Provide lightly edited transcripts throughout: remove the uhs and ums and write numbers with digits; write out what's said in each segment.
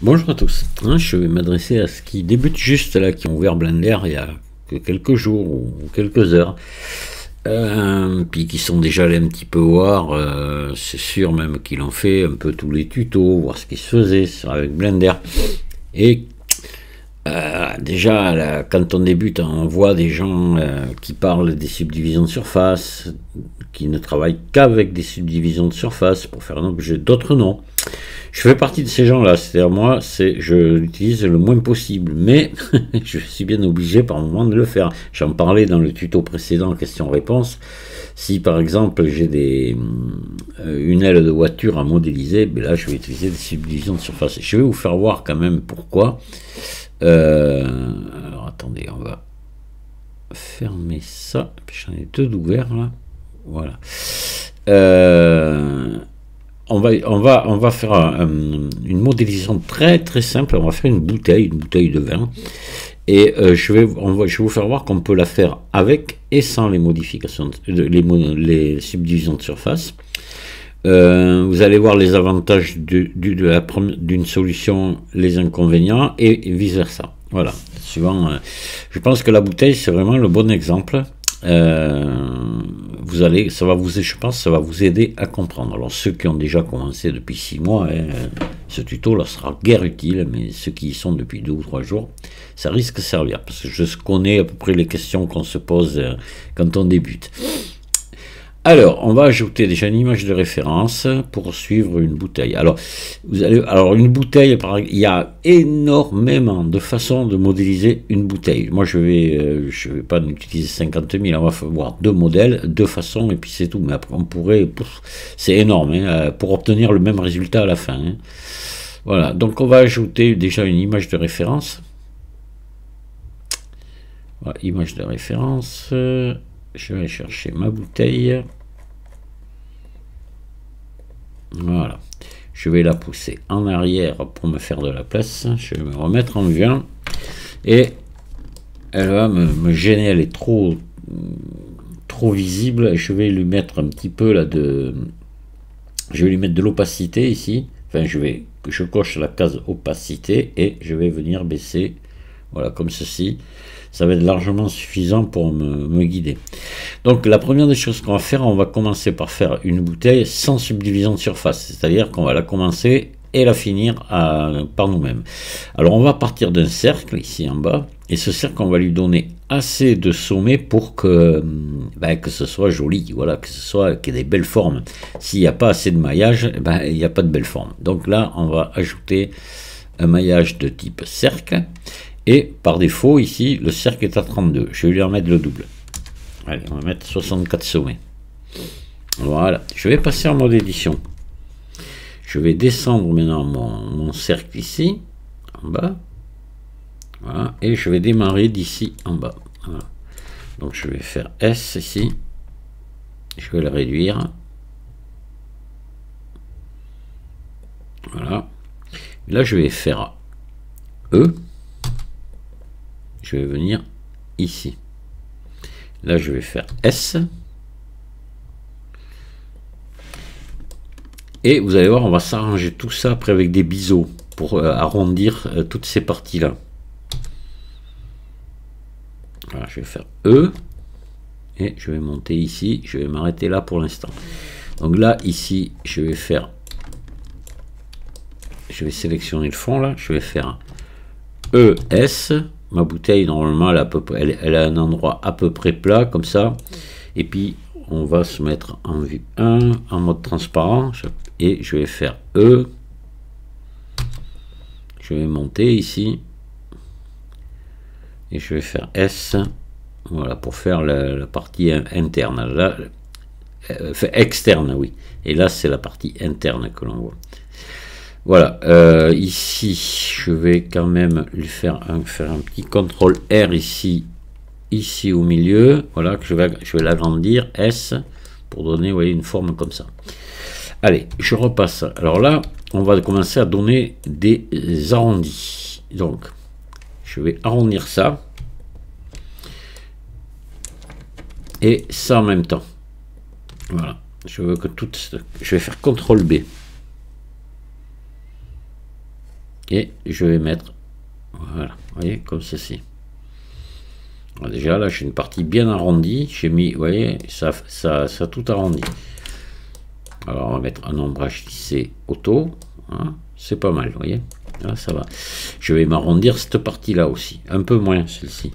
Bonjour à tous. Je vais m'adresser à ceux qui débutent juste là, qui ont ouvert Blender il y a que quelques jours ou quelques heures, puis qui sont déjà allés un petit peu voir, c'est sûr même qu'ils ont fait un peu tous les tutos, voir ce qui se faisait avec Blender. Et déjà, là, quand on débute, on voit des gens qui parlent des subdivisions de surface, qui ne travaillent qu'avec des subdivisions de surface pour faire un objet d'autres noms. Je fais partie de ces gens-là, c'est-à-dire moi, je l'utilise le moins possible, mais je suis bien obligé par moment de le faire. J'en parlais dans le tuto précédent, question-réponse. Si par exemple j'ai une aile de voiture à modéliser, ben là je vais utiliser des subdivisions de surface. Je vais vous faire voir quand même pourquoi. Alors attendez, on va fermer ça. J'en ai deux d'ouverts là. Voilà. On va faire une modélisation très très simple. On va faire une bouteille de vin. Et je vais vous faire voir qu'on peut la faire avec et sans les modifications, les subdivisions de surface. Vous allez voir les avantages d'une solution, les inconvénients et vice versa. Voilà. Suivant, je pense que la bouteille c'est vraiment le bon exemple. Je pense que ça va vous aider à comprendre. Alors ceux qui ont déjà commencé depuis 6 mois, ce tuto leur sera guère utile, mais ceux qui y sont depuis 2 ou 3 jours, ça risque de servir, parce que je connais à peu près les questions qu'on se pose quand on débute. Alors, on va ajouter déjà une image de référence pour suivre une bouteille. Alors, une bouteille, il y a énormément de façons de modéliser une bouteille. Moi, je vais pas utiliser 50 000, on va voir 2 modèles, 2 façons, et puis c'est tout. Mais après, on pourrait, c'est énorme, hein, pour obtenir le même résultat à la fin. Hein. Voilà, donc on va ajouter déjà une image de référence. Voilà, image de référence. Je vais chercher ma bouteille. Voilà. Je vais la pousser en arrière pour me faire de la place. Je vais me remettre en vue. Et elle va me gêner. Elle est trop visible. Je vais lui mettre un petit peu là je vais lui mettre de l'opacité ici. Enfin, je coche la case opacité et je vais venir baisser. Voilà, comme ceci. Ça va être largement suffisant pour me guider. Donc la première des choses qu'on va faire, on va commencer par faire une bouteille sans subdivision de surface. C'est-à-dire qu'on va la commencer et la finir par nous-mêmes. Alors on va partir d'un cercle ici en bas. Et ce cercle, on va lui donner assez de sommet pour que ce soit joli. Voilà, qu'il y ait des belles formes. S'il n'y a pas assez de maillage, il n'y a pas de belles formes. Donc là, on va ajouter un maillage de type cercle. Et par défaut, ici, le cercle est à 32. Je vais lui en mettre le double. Allez, on va mettre 64 sommets. Voilà. Je vais passer en mode édition. Je vais descendre maintenant mon cercle ici, en bas. Voilà. Et je vais démarrer d'ici en bas. Voilà. Donc je vais faire S ici. Je vais le réduire. Voilà. Là, je vais faire E. Je vais venir ici. Là, je vais faire S. Et vous allez voir, on va s'arranger tout ça après avec des biseaux pour arrondir toutes ces parties-là. Voilà, je vais faire E. Et je vais monter ici. Je vais m'arrêter là pour l'instant. Donc là, ici, je vais sélectionner le fond là. Je vais faire ES. Ma bouteille, normalement, elle a un endroit à peu près plat, comme ça. Et puis, on va se mettre en vue 1, en mode transparent. Et je vais faire E. Je vais monter ici. Et je vais faire S. Voilà, pour faire la partie interne. Là, externe, oui. Et là, c'est la partie interne que l'on voit. Voilà, ici, je vais quand même lui faire un petit CTRL R ici au milieu. Voilà, que je vais l'agrandir, S, pour donner, vous voyez, une forme comme ça. Allez, je repasse. Alors là, on va commencer à donner des arrondis. Donc, je vais arrondir ça. Et ça en même temps. Voilà, je veux que je vais faire CTRL B. Et je vais mettre, voilà, vous voyez, comme ceci. Alors déjà là j'ai une partie bien arrondie, j'ai mis, vous voyez, ça tout arrondi. Alors on va mettre un ombrage lissé auto, hein, c'est pas mal, vous voyez, là ça va. Je vais m'arrondir cette partie là aussi, un peu moins celle-ci.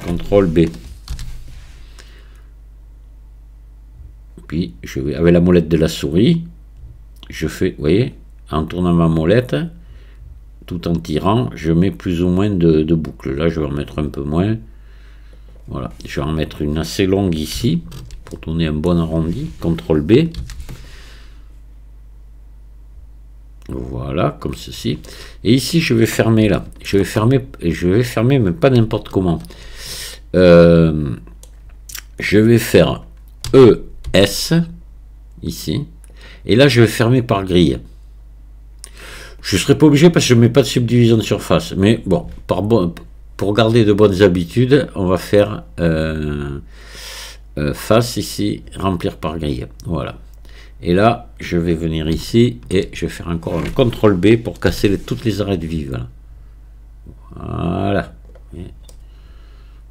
CTRL B. Puis je vais avec la molette de la souris, je fais, vous voyez, en tournant ma molette, tout en tirant, je mets plus ou moins de boucles. Là je vais en mettre un peu moins. Voilà, je vais en mettre une assez longue ici pour tourner un bon arrondi. CTRL B. Voilà, comme ceci. Et ici je vais fermer là. Je vais fermer mais pas n'importe comment. Je vais faire ES ici. Et là je vais fermer par grille. Je ne serai pas obligé parce que je ne mets pas de subdivision de surface. Mais bon, pour garder de bonnes habitudes, on va faire face ici, remplir par grille. Voilà. Et là, je vais venir ici et je vais faire encore un CTRL B pour casser toutes les arêtes vives. Voilà.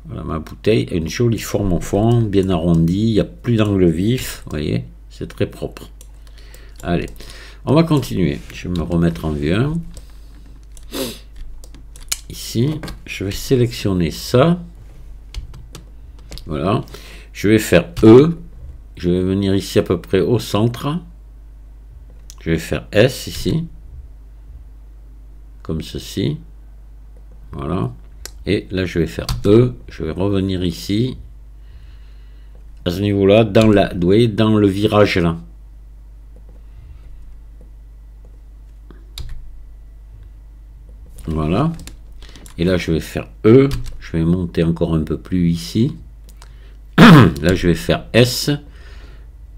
Voilà ma bouteille a une jolie forme au fond, bien arrondie, il n'y a plus d'angle vif, vous voyez, c'est très propre. Allez, on va continuer. Je vais me remettre en vue 1. Ici, je vais sélectionner ça. Voilà. Je vais faire E. Je vais venir ici à peu près au centre. Je vais faire S ici. Comme ceci. Voilà. Et là, je vais faire E. Je vais revenir ici. À ce niveau-là, dans le virage là. Voilà. Et là, je vais faire E. Je vais monter encore un peu plus ici. Là, je vais faire S.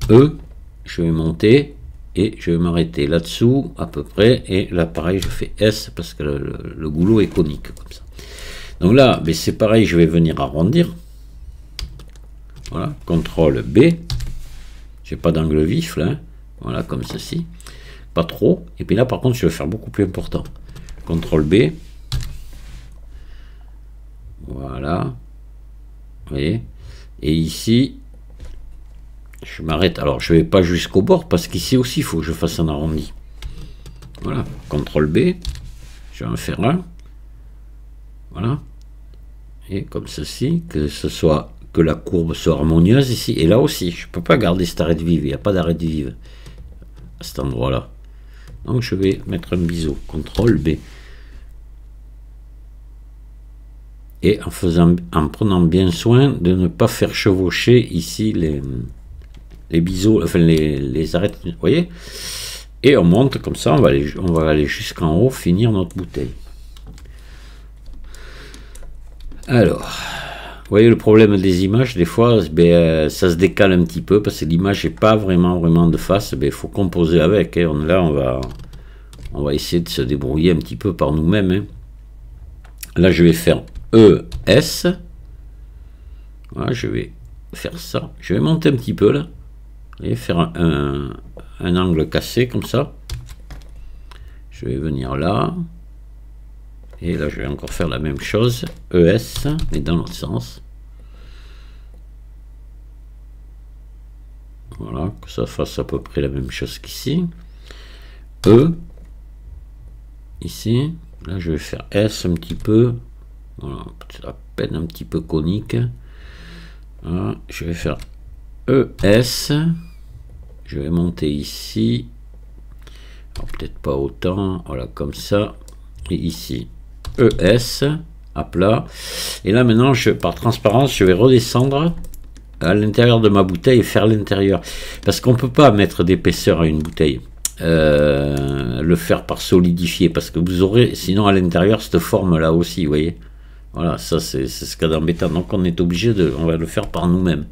E. Je vais monter. Et je vais m'arrêter là-dessous, à peu près. Et là, pareil, je fais S parce que le goulot est conique, comme ça. Donc là, c'est pareil, je vais venir arrondir. Voilà. CTRL B. J'ai pas d'angle vif, là. Hein. Voilà, comme ceci. Pas trop. Et puis là, par contre, je vais faire beaucoup plus important. CTRL B. Voilà. Vous voyez. Et ici, je m'arrête. Alors, je ne vais pas jusqu'au bord parce qu'ici aussi, il faut que je fasse un arrondi. Voilà. CTRL B. Je vais en faire un. Voilà. Et comme ceci, que la courbe soit harmonieuse ici. Et là aussi, je ne peux pas garder cette arête vive. Il n'y a pas d'arête vive à cet endroit-là. Donc, je vais mettre un biseau. CTRL B. Et en prenant bien soin de ne pas faire chevaucher ici les biseaux, enfin les arêtes, vous voyez. Et on monte comme ça, on va aller jusqu'en haut, finir notre bouteille. Alors, vous voyez le problème des images, des fois, ça se décale un petit peu parce que l'image n'est pas vraiment de face. Il faut composer avec. Hein. Là, on va essayer de se débrouiller un petit peu par nous-mêmes. Hein. Là, je vais faire ES. Voilà, je vais faire ça. Je vais monter un petit peu là. Et faire un angle cassé comme ça. Je vais venir là. Et là, je vais encore faire la même chose. ES, mais dans l'autre sens. Voilà, que ça fasse à peu près la même chose qu'ici. E. Ici. Là, je vais faire S un petit peu. Voilà, à peine un petit peu conique. Voilà, je vais faire ES. Je vais monter ici. Alors, peut-être pas autant. Voilà, comme ça. Et ici. ES. À plat. Et là, maintenant, par transparence, je vais redescendre à l'intérieur de ma bouteille et faire l'intérieur. Parce qu'on ne peut pas mettre d'épaisseur à une bouteille. Le faire par solidifier. Parce que vous aurez, sinon, à l'intérieur, cette forme-là aussi, vous voyez. Voilà, ça c'est ce qu'il y a d'embêtant. Donc on est obligé on va le faire par nous-mêmes.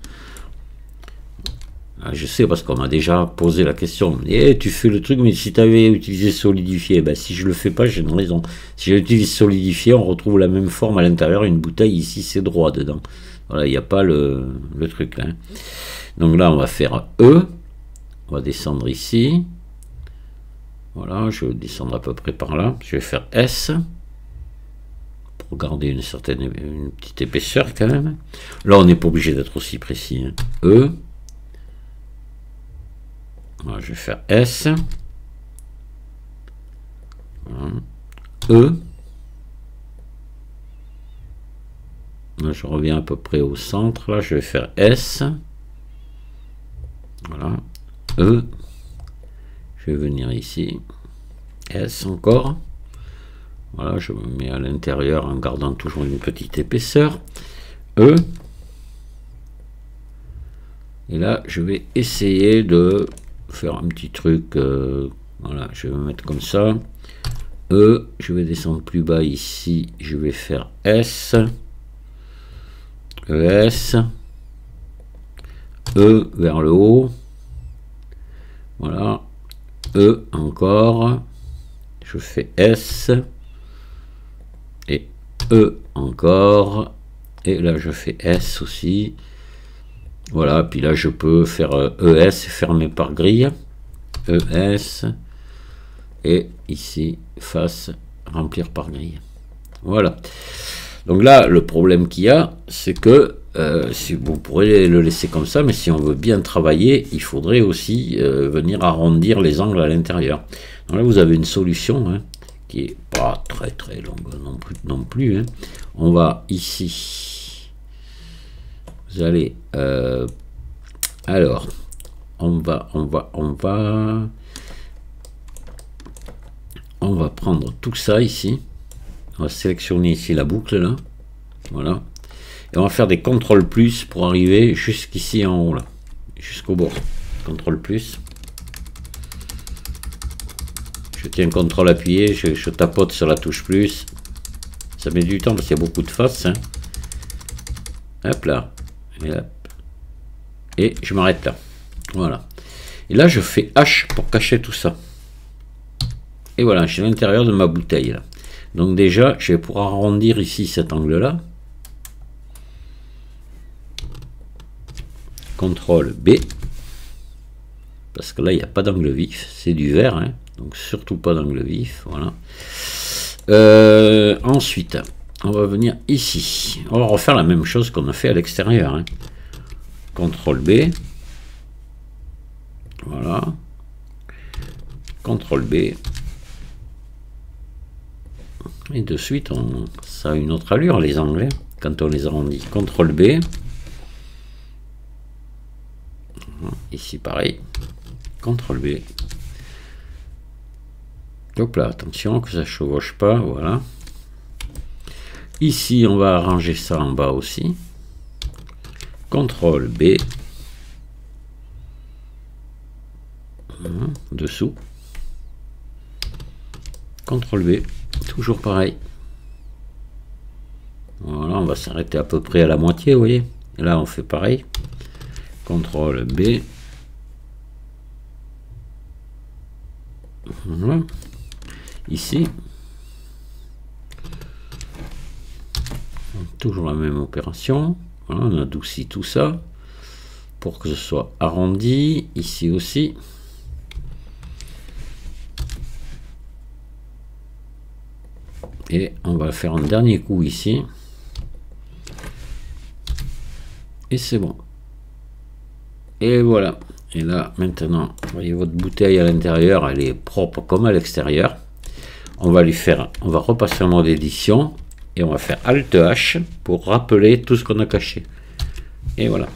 Je sais parce qu'on m'a déjà posé la question. Et tu fais le truc, mais si tu avais utilisé solidifié, ben, si je le fais pas, j'ai une raison. Si j'utilise solidifié, on retrouve la même forme à l'intérieur. Une bouteille ici, c'est droit dedans. Voilà, il n'y a pas le truc là. Hein. Donc là, on va faire E. On va descendre ici. Voilà, je vais descendre à peu près par là. Je vais faire S pour garder une petite épaisseur quand même. Là, on n'est pas obligé d'être aussi précis. Hein. E. Voilà, je vais faire S. Voilà. E. Là, je reviens à peu près au centre. Là, je vais faire S. Voilà. E. Je vais venir ici. S encore. Voilà, je me mets à l'intérieur en gardant toujours une petite épaisseur. E. Et là, je vais essayer de faire un petit truc. Voilà, je vais me mettre comme ça. E. Je vais descendre plus bas ici. Je vais faire S. ES. E vers le haut. Voilà. E encore. Je fais S. Et E encore. Et là, je fais S aussi. Voilà. Puis là, je peux faire ES fermé par grille. ES. Et ici, face remplir par grille. Voilà. Donc là, le problème qu'il y a, c'est que si vous pourrez le laisser comme ça, mais si on veut bien travailler, il faudrait aussi venir arrondir les angles à l'intérieur. Donc là, vous avez une solution hein, qui est pas très longue non plus. Hein. On va ici. Vous allez. Alors, on va prendre tout ça ici. On va sélectionner ici la boucle là, voilà, et on va faire des CTRL plus pour arriver jusqu'ici en haut là, jusqu'au bord. CTRL plus. Je tiens CTRL appuyé, je tapote sur la touche plus. Ça met du temps parce qu'il y a beaucoup de faces. Hein. Hop là, et je m'arrête là. Voilà. Et là je fais H pour cacher tout ça. Et voilà, je suis à l'intérieur de ma bouteille là. Donc déjà, je vais pouvoir arrondir ici cet angle-là. CTRL B. Parce que là, il n'y a pas d'angle vif. C'est du vert. Hein, donc surtout pas d'angle vif. Voilà. Ensuite, on va venir ici. On va refaire la même chose qu'on a fait à l'extérieur. Hein. CTRL B. Voilà. CTRL B. Et de suite, ça a une autre allure, les angles, quand on les arrondit. CTRL B. Ici, pareil. CTRL B. Hop là, attention que ça ne chevauche pas, voilà. Ici, on va arranger ça en bas aussi. CTRL B. Dessous. CTRL B. Toujours pareil. Voilà, on va s'arrêter à peu près à la moitié, vous voyez. Et là, on fait pareil. CTRL B. Voilà. Ici. Toujours la même opération. Voilà, on adoucit tout ça pour que ce soit arrondi. Ici aussi. Et on va faire un dernier coup ici. Et c'est bon. Et voilà. Et là, maintenant, vous voyez votre bouteille à l'intérieur, elle est propre comme à l'extérieur. On va repasser en mode édition. Et on va faire Alt H pour rappeler tout ce qu'on a caché. Et voilà.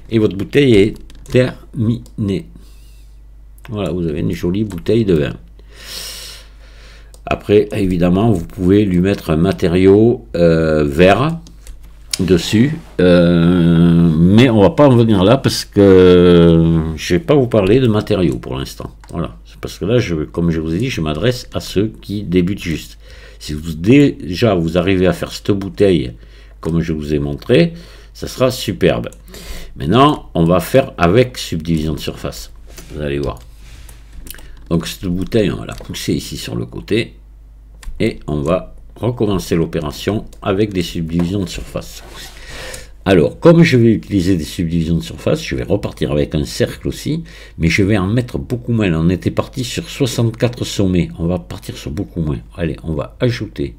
Et votre bouteille est terminée. Voilà, vous avez une jolie bouteille de vin. Après, évidemment, vous pouvez lui mettre un matériau vert dessus, mais on va pas en venir là parce que je vais pas vous parler de matériaux pour l'instant. Voilà, c'est parce que là, comme je vous ai dit, je m'adresse à ceux qui débutent juste. Si vous déjà vous arrivez à faire cette bouteille comme je vous ai montré, ça sera superbe. Maintenant, on va faire avec subdivision de surface. Vous allez voir. Donc cette bouteille, on va la pousser ici sur le côté et on va recommencer l'opération avec des subdivisions de surface. Alors, comme je vais utiliser des subdivisions de surface, je vais repartir avec un cercle aussi, mais je vais en mettre beaucoup moins. Là, on était parti sur 64 sommets, on va partir sur beaucoup moins. Allez, on va ajouter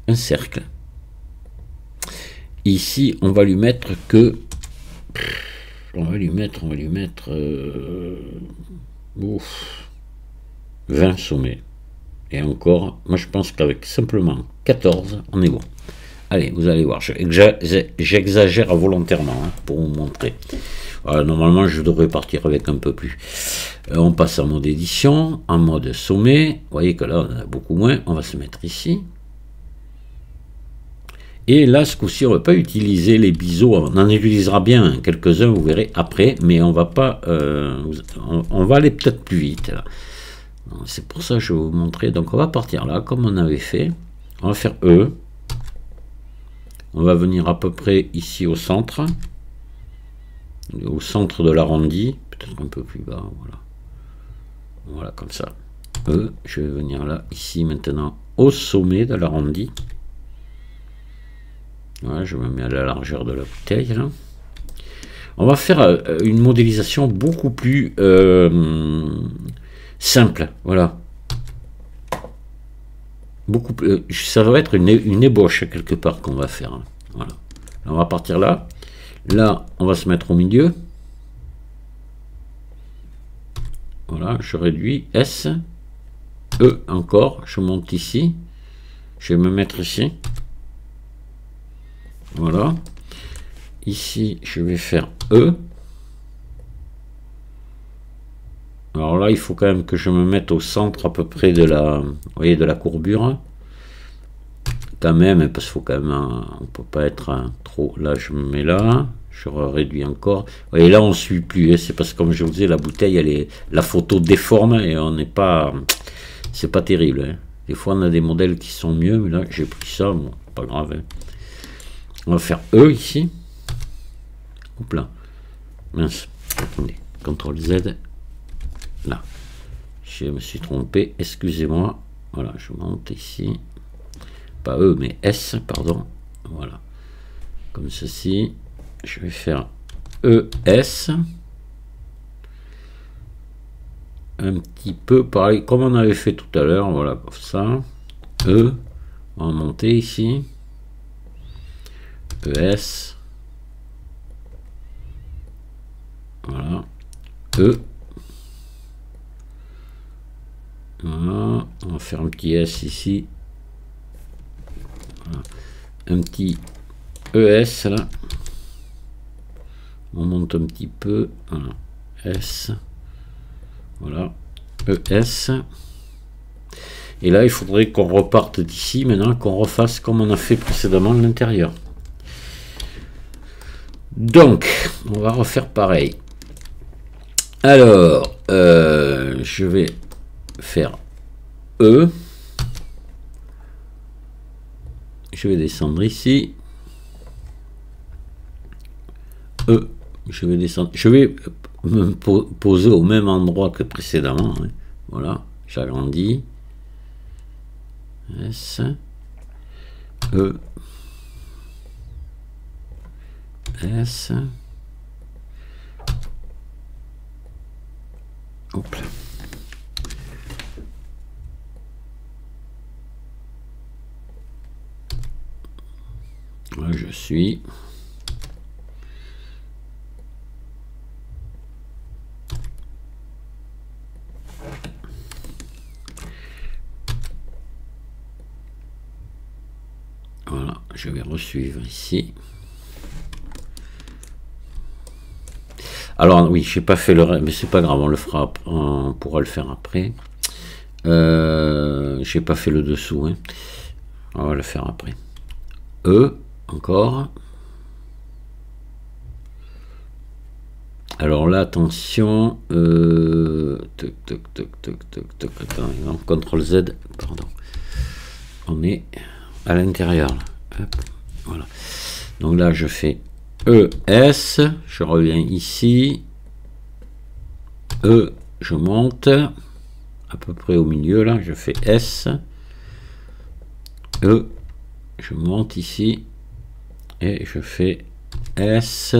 un cercle. Ici, on va lui mettre que... On va lui mettre 20 sommets. Et encore, moi je pense qu'avec simplement 14, on est bon. Allez, vous allez voir, j'exagère volontairement hein, pour vous montrer. Voilà, normalement, je devrais partir avec un peu plus. On passe en mode édition, en mode sommet. Vous voyez que là, on a beaucoup moins. On va se mettre ici. Et là, ce coup-ci, on ne va pas utiliser les biseaux. On en utilisera bien quelques-uns, vous verrez après. Mais on va pas, on va aller peut-être plus vite. Là. C'est pour ça que je vais vous montrer. Donc, on va partir là, comme on avait fait. On va faire E. On va venir à peu près ici au centre de l'arrondi, peut-être un peu plus bas, voilà comme ça. Je vais venir là, ici maintenant, au sommet de l'arrondi. Voilà, je me mets à la largeur de la bouteille là. On va faire une modélisation beaucoup plus simple, voilà. Beaucoup plus, ça va être une ébauche quelque part qu'on va faire. Hein. Voilà. On va partir là. Là, on va se mettre au milieu. Voilà, je réduis S. E encore. Je monte ici. Je vais me mettre ici. Voilà. Ici, je vais faire E. Alors là, il faut quand même que je me mette au centre à peu près de la, vous voyez, de la courbure. Quand même, parce qu'il faut quand même, on peut pas être trop. Là, je me mets là, je réduis encore. Et là, on suit plus. Hein, c'est parce que comme je vous disais, la bouteille, elle est, la photo déforme et on n'est pas, c'est pas terrible. Hein. Des fois, on a des modèles qui sont mieux, mais là, j'ai pris ça, bon, pas grave. Hein. On va faire E ici. Hop là. Mince. Attendez. CTRL Z. Là, je me suis trompé, excusez-moi. Voilà, je monte ici, pas E mais S, pardon. Voilà, comme ceci. Je vais faire ES, un petit peu pareil comme on avait fait tout à l'heure. Voilà, comme ça. E, on va monter ici. ES. Voilà. E. Voilà, on va faire un petit S ici. Voilà. Un petit ES là. On monte un petit peu. Voilà. S. Voilà. ES. Et là, il faudrait qu'on reparte d'ici maintenant, qu'on refasse comme on a fait précédemment l'intérieur. Donc, on va refaire pareil. Alors, je vais faire E. Je vais descendre ici. E. Je vais descendre. Je vais me poser au même endroit que précédemment. Hein. Voilà. J'agrandis. S. E. S. Hop là. Là, je suis. Voilà, je vais resuivre ici. Alors oui, j'ai pas fait le reste, mais c'est pas grave, on le fera, on pourra le faire après. J'ai pas fait le dessous, hein. On va le faire après. E, encore. Alors là, attention. Attends, CTRL Z, pardon. On est à l'intérieur. Voilà. Donc là, je fais ES, je reviens ici. E, je monte à peu près au milieu là, je fais S. E, je monte ici et je fais S,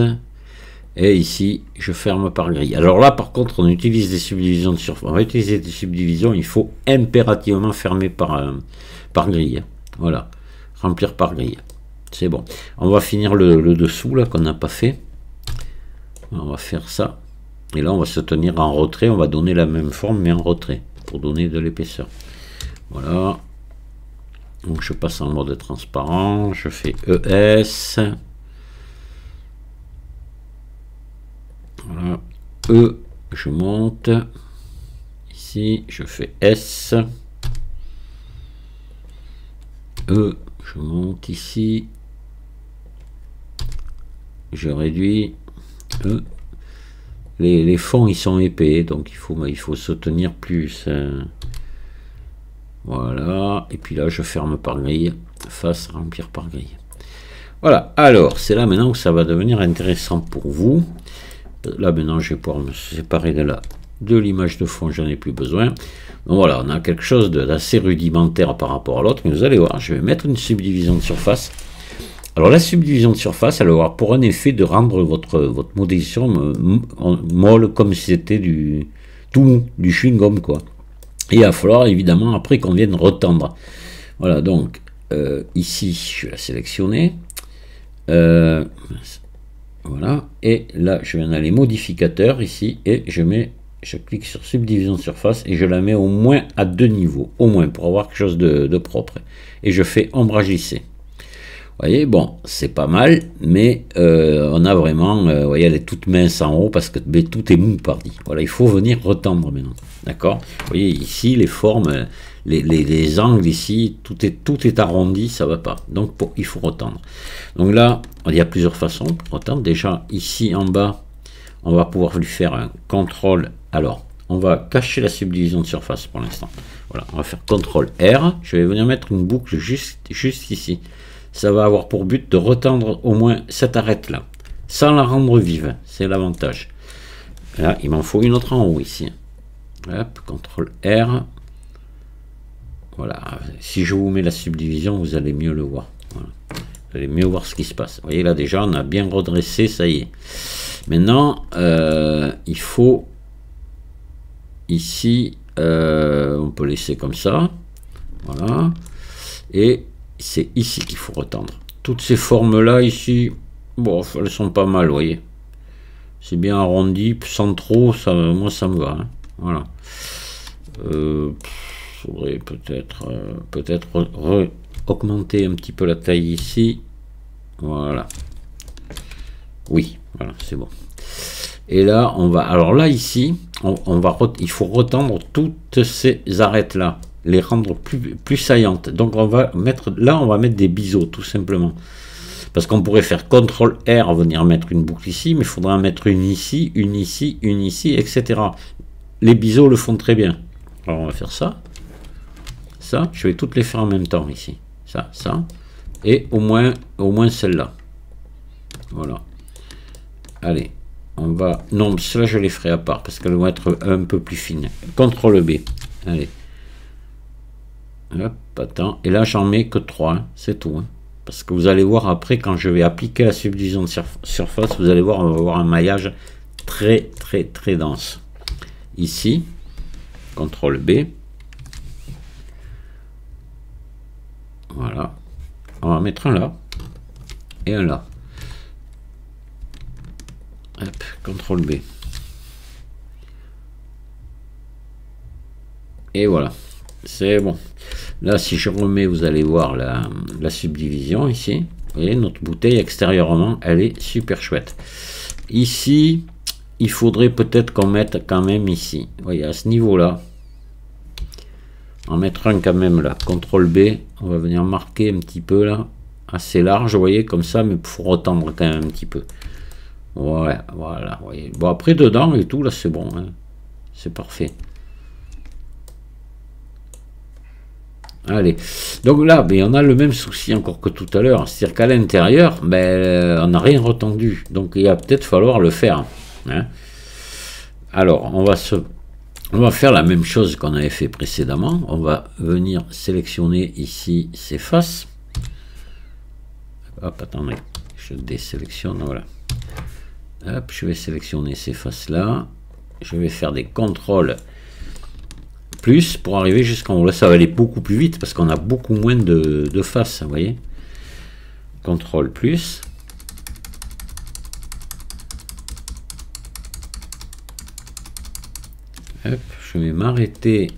et ici je ferme par grille. Alors là par contre on utilise des subdivisions de surface, on va utiliser des subdivisions, il faut impérativement fermer par grille. Voilà, remplir par grille, c'est bon. On va finir le dessous là qu'on n'a pas fait, on va faire ça, et là on va se tenir en retrait, on va donner la même forme mais en retrait pour donner de l'épaisseur. Voilà, donc je passe en mode transparent, je fais ES. Voilà, E, je monte, ici je fais S, E, je monte ici, je réduis, E. Les fonds ils sont épais, donc il faut se tenir plus. Voilà, et puis là je ferme par grille, face remplir par grille. Voilà, alors c'est là maintenant où ça va devenir intéressant pour vous. Là maintenant je vais pouvoir me séparer de l'image de fond, j'en ai plus besoin. Donc voilà, on a quelque chose d'assez rudimentaire par rapport à l'autre, mais vous allez voir, je vais mettre une subdivision de surface. Alors la subdivision de surface, elle va avoir pour un effet de rendre votre modélisation molle, comme si c'était du chewing-gum quoi. Et il va falloir évidemment après qu'on vienne retendre. Voilà, donc ici je vais la sélectionner. Voilà, et là je viens aller modificateur ici et je clique sur subdivision de surface et je la mets au moins à 2 niveaux, au moins pour avoir quelque chose de propre. Et je fais ombrage lissé. Vous voyez, bon, c'est pas mal, mais on a vraiment, vous voyez, elle est toute mince en haut parce que tout est mou parti. Voilà, il faut venir retendre maintenant, d'accord. Vous voyez ici les formes, les angles ici, tout est arrondi, ça va pas. Donc il faut retendre. Donc là, il y a plusieurs façons pour retendre. Déjà ici en bas, on va pouvoir lui faire un contrôle. Alors, on va cacher la subdivision de surface pour l'instant. Voilà, on va faire contrôle R. Je vais venir mettre une boucle juste ici. Ça va avoir pour but de retendre au moins cette arête là, sans la rendre vive, c'est l'avantage. Là, il m'en faut une autre en haut ici. Hop, contrôle R. Voilà, si je vous mets la subdivision, vous allez mieux le voir. Voilà. Vous allez mieux voir ce qui se passe. Vous voyez là déjà, on a bien redressé, ça y est. Maintenant, il faut ici, on peut laisser comme ça. Voilà. Et c'est ici qu'il faut retendre. Toutes ces formes-là, ici, bon, elles sont pas mal, vous voyez. C'est bien arrondi, sans trop, ça, moi ça me va. Hein. Voilà. Faudrait peut-être augmenter un petit peu la taille ici. Voilà. Oui, voilà, c'est bon. Et là, on va... Alors là, ici, il faut retendre toutes ces arêtes-là, les rendre plus saillantes. Donc on va mettre des biseaux tout simplement, parce qu'on pourrait faire CTRL R, venir mettre une boucle ici, mais il faudra en mettre une ici, etc. Les biseaux le font très bien. Alors on va faire ça, je vais toutes les faire en même temps ici, ça, et au moins celle-là. Voilà. Allez, on va, non, cela je les ferai à part parce qu'elles vont être un peu plus fines. CTRL B, allez. Hop, attends, et là j'en mets que 3, hein, c'est tout. Hein. Parce que vous allez voir après, quand je vais appliquer la subdivision de surface, vous allez voir, on va avoir un maillage très dense. Ici, CTRL B. Voilà. On va mettre un là et un là. Hop, CTRL B. Et voilà. C'est bon. Là, si je remets, vous allez voir la subdivision ici. Vous voyez, notre bouteille extérieurement, elle est super chouette. Ici, il faudrait peut-être qu'on mette quand même ici. Vous voyez, à ce niveau-là. En mettre un quand même là. CTRL B. On va venir marquer un petit peu là. Assez large, vous voyez, comme ça, mais il faut retendre quand même un petit peu. Ouais, voilà. Vous voyez. Bon, après, dedans et tout, là, c'est bon. Hein. C'est parfait. Allez, donc là, ben, on a le même souci encore que tout à l'heure, c'est-à-dire qu'à l'intérieur, ben, on n'a rien retendu, donc il va peut-être falloir le faire. Hein. Alors, on va faire la même chose qu'on avait fait précédemment, on va venir sélectionner ici ces faces. Hop, attendez, je désélectionne, voilà. Hop, je vais sélectionner ces faces-là. Je vais faire des contrôles plus pour arriver jusqu'en haut. Là, ça va aller beaucoup plus vite parce qu'on a beaucoup moins de faces, vous voyez. Contrôle plus. Hop, je vais m'arrêter.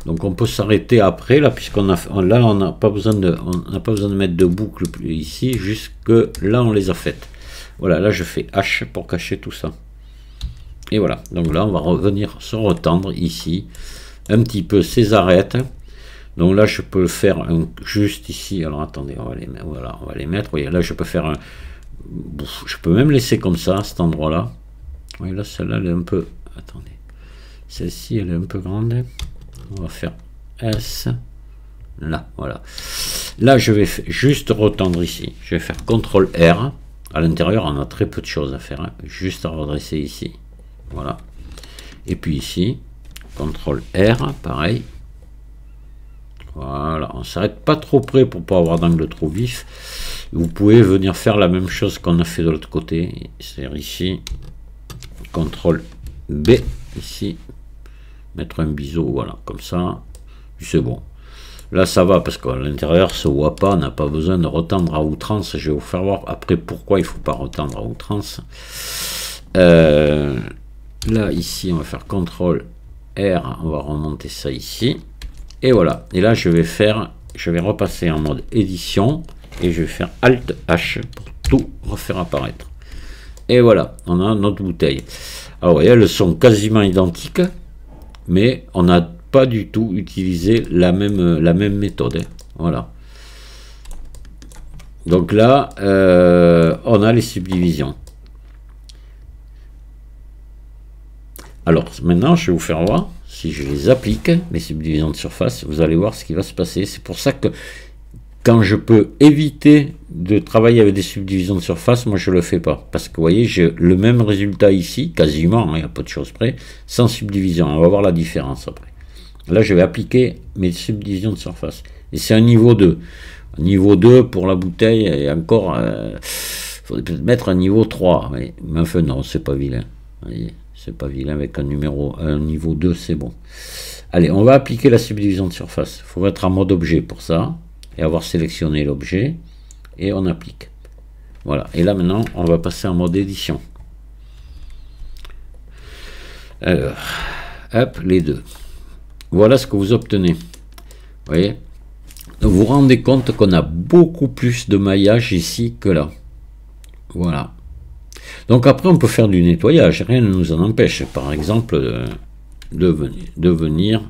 Donc on peut s'arrêter après là, puisqu'on a là on n'a pas besoin de mettre de boucle ici, jusque là on les a faites. Voilà, là je fais H pour cacher tout ça. Et voilà, donc là on va revenir se retendre ici un petit peu ces arêtes. Donc là je peux faire juste ici. Alors attendez, on va les mettre. Voilà, on va les mettre. Voyez, là je peux faire un. Je peux même laisser comme ça à cet endroit-là. Oui, là celle-là elle est un peu. Attendez, celle-ci elle est un peu grande. On va faire S. Là, voilà. Là je vais juste retendre ici. Je vais faire CTRL R. À l'intérieur on a très peu de choses à faire. Hein. Juste à redresser ici. Voilà. Et puis ici, CTRL R, pareil. Voilà, on s'arrête pas trop près pour pas avoir d'angle trop vif. Vous pouvez venir faire la même chose qu'on a fait de l'autre côté. C'est-à-dire ici, CTRL B, ici, mettre un biseau, voilà, comme ça, c'est bon. Là ça va parce qu'à l'intérieur se voit pas, on n'a pas besoin de retendre à outrance. Je vais vous faire voir après pourquoi il faut pas retendre à outrance. Là ici on va faire CTRL R, on va remonter ça ici et voilà. Et là je vais repasser en mode édition et je vais faire Alt H pour tout refaire apparaître. Et voilà, on a notre bouteille. Alors vous voyez, elles sont quasiment identiques, mais on n'a pas du tout utilisé la même méthode. Hein. Voilà. Donc là, on a les subdivisions. Alors maintenant, je vais vous faire voir, si je les applique, les subdivisions de surface, vous allez voir ce qui va se passer. C'est pour ça que quand je peux éviter de travailler avec des subdivisions de surface, moi je ne le fais pas. Parce que vous voyez, j'ai le même résultat ici, quasiment, il n'y a pas de choses près, sans subdivision. On va voir la différence après. Là, je vais appliquer mes subdivisions de surface. Et c'est un niveau 2. Un niveau 2 pour la bouteille, et encore, il faudrait peut-être mettre un niveau 3. Mais enfin non, c'est pas vilain. Vous voyez, c'est pas vilain avec un niveau 2, c'est bon. Allez, on va appliquer la subdivision de surface. Il faut être en mode objet pour ça. Et avoir sélectionné l'objet. Et on applique. Voilà. Et là maintenant, on va passer en mode édition. Alors, hop, les deux. Voilà ce que vous obtenez. Vous voyez? Donc vous vous rendez compte qu'on a beaucoup plus de maillage ici que là. Voilà. Donc après, on peut faire du nettoyage. Rien ne nous en empêche. Par exemple, de venir...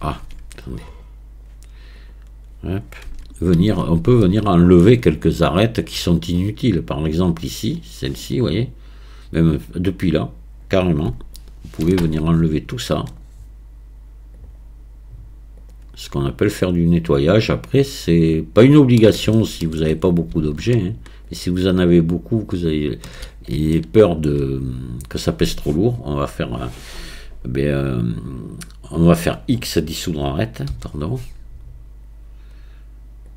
Ah, attendez. Hop. On peut venir enlever quelques arêtes qui sont inutiles. Par exemple ici, celle-ci, vous voyez, même depuis là, carrément, vous pouvez venir enlever tout ça. Ce qu'on appelle faire du nettoyage. Après, c'est pas une obligation si vous n'avez pas beaucoup d'objets. Hein. Et si vous en avez beaucoup, que vous avez peur que ça pèse trop lourd, on va faire, X dissoudre arête, pardon.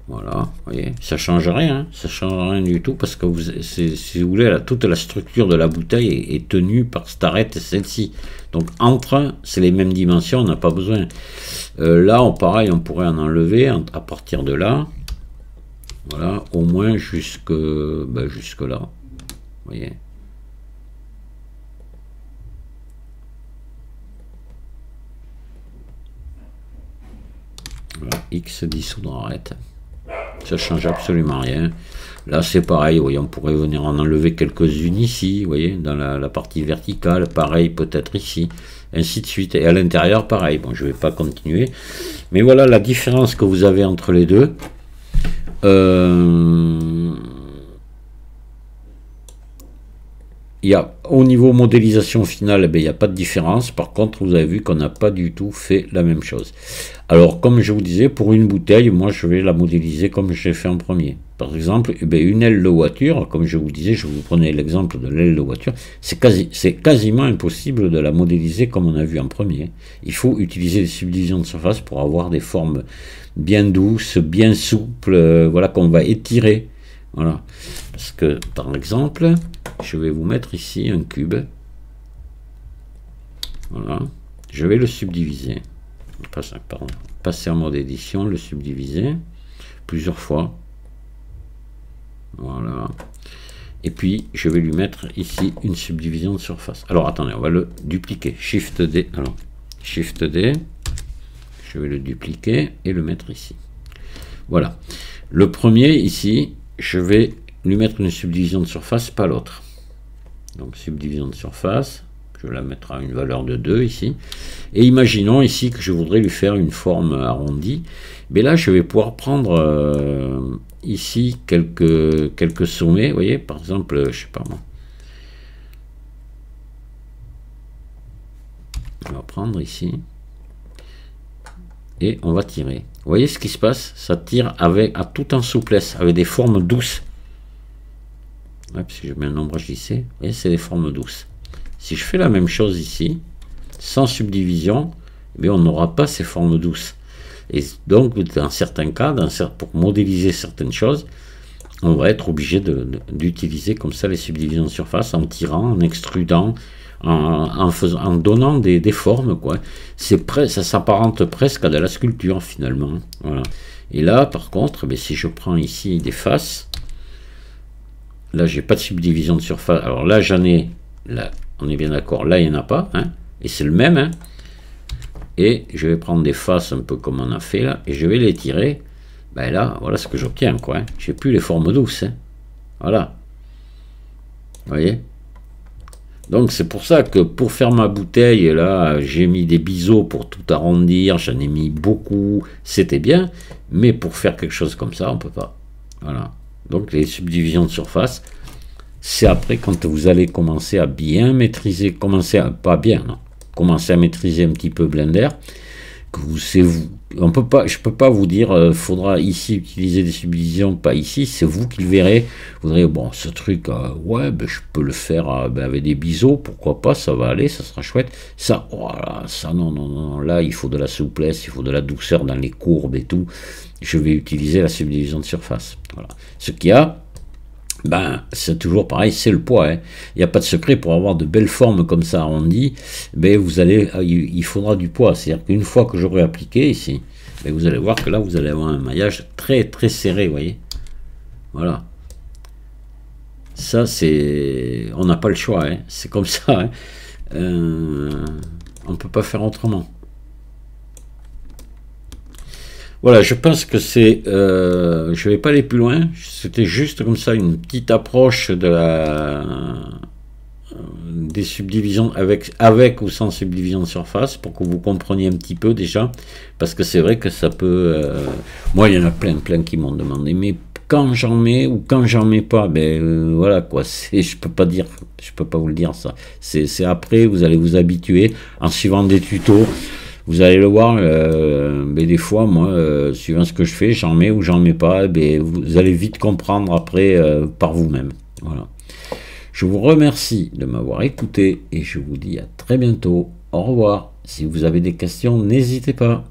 Voilà, vous voyez, ça change rien, hein, ça change rien du tout parce que si vous voulez, toute la structure de la bouteille est tenue par cette arête et celle-ci. Donc entre, c'est les mêmes dimensions, on n'a pas besoin. Là, pareil, on pourrait en enlever à partir de là. Voilà, au moins jusque là. Vous voyez. Voilà, X dissoudre arête. Ça change absolument rien. Là c'est pareil, vous voyez, on pourrait venir en enlever quelques-unes ici, vous voyez, dans la partie verticale, pareil peut-être ici, ainsi de suite. Et à l'intérieur pareil. Bon, je vais pas continuer, mais voilà la différence que vous avez entre les deux. Au niveau modélisation finale, il n'y a pas de différence. Par contre, vous avez vu qu'on n'a pas du tout fait la même chose. Alors, comme je vous disais, pour une bouteille, moi, je vais la modéliser comme j'ai fait en premier. Par exemple, une aile de voiture, comme je vous disais, je vous prenais l'exemple de l'aile de voiture, c'est quasiment impossible de la modéliser comme on a vu en premier. Il faut utiliser des subdivisions de surface pour avoir des formes bien douces, bien souples, voilà, qu'on va étirer. Voilà. Parce que, par exemple, je vais vous mettre ici un cube. Voilà. Je vais le subdiviser. Pardon. Passer en mode édition, le subdiviser plusieurs fois. Voilà. Et puis, je vais lui mettre ici une subdivision de surface. Alors, attendez, on va le dupliquer. Shift D. Alors, Shift D. Je vais le dupliquer et le mettre ici. Voilà. Le premier, ici, je vais lui mettre une subdivision de surface, pas l'autre. Donc, subdivision de surface. Je vais la mettre à une valeur de 2 ici. Et imaginons ici que je voudrais lui faire une forme arrondie. Mais là, je vais pouvoir prendre ici quelques sommets. Vous voyez, par exemple, je sais pas moi. On va prendre ici. Et on va tirer. Vous voyez ce qui se passe? Ça tire à tout en souplesse, avec des formes douces. Ouais, parce que je mets un ombrage ici. Vous voyez, c'est des formes douces. Si je fais la même chose ici, sans subdivision, mais on n'aura pas ces formes douces. Et donc, dans certains cas, pour modéliser certaines choses, on va être obligé d'utiliser comme ça les subdivisions de surface en tirant, en extrudant, en donnant des formes, quoi. Ça s'apparente presque à de la sculpture finalement. Voilà. Et là, par contre, si je prends ici des faces, là, j'ai pas de subdivision de surface. Alors là, j'en ai. Là, on est bien d'accord. Là, il n'y en a pas. Hein, et c'est le même. Hein. Et je vais prendre des faces un peu comme on a fait là. Et je vais les tirer. Ben là, voilà ce que j'obtiens, quoi. Hein. J'ai plus les formes douces. Hein. Voilà. Vous voyez? Donc c'est pour ça que pour faire ma bouteille, là, j'ai mis des biseaux pour tout arrondir. J'en ai mis beaucoup. C'était bien. Mais pour faire quelque chose comme ça, on peut pas. Voilà. Donc les subdivisions de surface, c'est après quand vous allez commencer à bien maîtriser, commencer à maîtriser un petit peu Blender, que on peut pas, je peux pas vous dire, faudra ici utiliser des subdivisions, pas ici, c'est vous qui le verrez. Vous direz, bon, ce truc, ouais, je peux le faire avec des biseaux, pourquoi pas, ça va aller, ça sera chouette. Ça, voilà, ça, non, là, il faut de la souplesse, il faut de la douceur dans les courbes et tout. Je vais utiliser la subdivision de surface. Voilà. Ce qu'il y a, c'est toujours pareil, c'est le poids. Hein. Il n'y a pas de secret pour avoir de belles formes comme ça arrondies. Il faudra du poids. C'est-à-dire qu'une fois que j'aurai appliqué ici, vous allez voir que là, vous allez avoir un maillage très très serré, vous voyez. Voilà. Ça, on n'a pas le choix. Hein. C'est comme ça. Hein. On ne peut pas faire autrement. Voilà, je pense que c'est... je vais pas aller plus loin. C'était juste comme ça une petite approche des subdivisions avec ou sans subdivision de surface pour que vous compreniez un petit peu déjà. Parce que c'est vrai que ça peut... moi, il y en a plein qui m'ont demandé. Mais quand j'en mets ou quand j'en mets pas, voilà quoi. Je peux pas vous le dire ça. C'est après, vous allez vous habituer en suivant des tutos. Vous allez le voir, des fois, moi, suivant ce que je fais, j'en mets ou j'en mets pas, vous allez vite comprendre après par vous-même. Voilà. Je vous remercie de m'avoir écouté et je vous dis à très bientôt. Au revoir. Si vous avez des questions, n'hésitez pas.